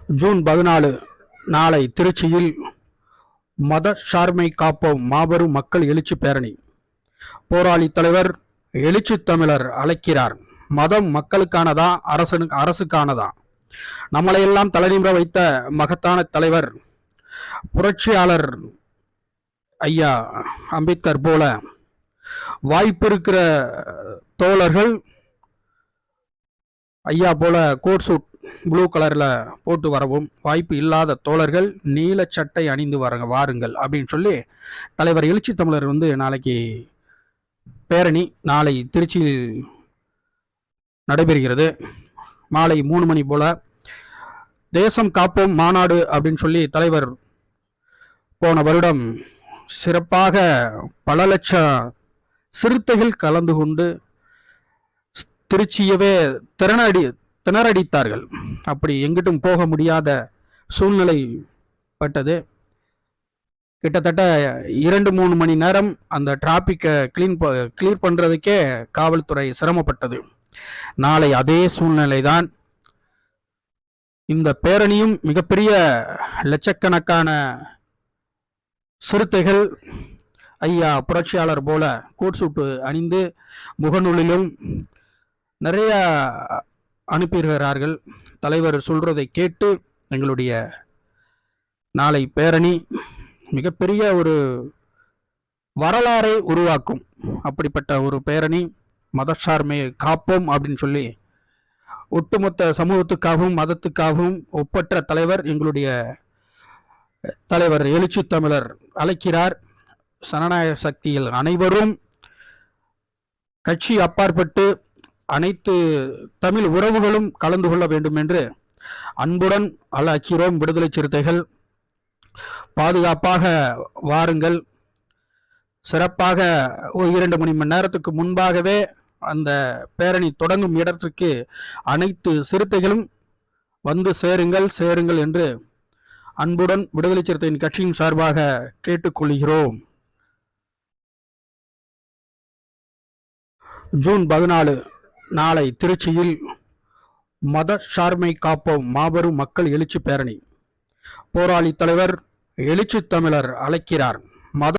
June 14 நாளை திருச்சியில் மத சார்மை காப்போம் மாபெரும் மக்கள் எழுச்சி பேரணி. போராளி தலைவர் எழுச்சி தமிழர் அழைக்கிறார். மதம் மக்களுக்கானதா, அரசுக்கானதா? நம்மளையெல்லாம் தலைநிமிர வைத்த மகத்தான தலைவர் புரட்சியாளர் ஐயா அம்பேத்கர் போல வாய்ப்பு இருக்கிற தோழர்கள் ஐயா போல கோட் சூட் ப்ளூ கலர்ல போட்டு வரவும், வாய்ப்பு இல்லாத தோழர்கள் நீல சட்டை அணிந்து வாருங்கள் அப்படின்னு சொல்லி தலைவர் எழுச்சி தமிழர் நாளைக்கு பேரணி நாளை திருச்சியில் நடைபெறுகிறது. மாலை 3 மணி போல தேசம் காப்போம் மாநாடு அப்படின்னு சொல்லி தலைவர் போன வருடம் சிறப்பாக பல லட்சம் சிறுத்தைகள் கலந்து கொண்டு திருச்சியவே திணறடித்தார்கள். அப்படி எங்கிட்டும் போக முடியாத சூழ்நிலை பட்டது. கிட்டத்தட்ட 2-3 மணி நேரம் அந்த டிராபிக்கை கிளியர் பண்றதுக்கே காவல்துறை சிரமப்பட்டது. நாளை அதே சூழ்நிலை தான். இந்த பேரணியும் மிகப்பெரிய லட்சக்கணக்கான சிறுத்தைகள் ஐயா புரட்சியாளர் போல கோட் சூட்டு அணிந்து முகநூலிலும் நிறைய அனுப்பியிருக்கிறார்கள். தலைவர் சொல்றதை கேட்டு எங்களுடைய நாளை பேரணி மிகப்பெரிய ஒரு வரலாறை உருவாக்கும். அப்படிப்பட்ட ஒரு பேரணி, மதச்சார்மையை காப்போம் அப்படின்னு சொல்லி ஒட்டுமொத்த சமூகத்துக்காகவும் மதத்துக்காகவும் ஒப்பற்ற தலைவர் எங்களுடைய தலைவர் எழுச்சி தமிழர் அழைக்கிறார். சனநாயக சக்தியில் அனைவரும் கட்சி அப்பாற்பட்டு அனைத்து தமிழ் உறவுகளும் கலந்து கொள்ள வேண்டும் என்று அன்புடன் அழைக்கிறோம். விடுதலை சிறுத்தைகள் பாதுகாப்பாக வாருங்கள். சிறப்பாக 2 மணி நேரத்துக்கு முன்பாகவே அந்த பேரணி தொடங்கும் இடத்திற்கு அனைத்து சிறுத்தைகளும் வந்து சேருங்கள் என்று அன்புடன் விடுதலை சிறுத்தையின் கட்சியின் சார்பாக கேட்டுக்கொள்கிறோம். ஜூன் 14 நாளை திருச்சியில் மத சார்மை காப்போம் மாபெரும் மக்கள் எழுச்சி பேரணி. போராளி தலைவர் எழுச்சி தமிழர் அழைக்கிறார்.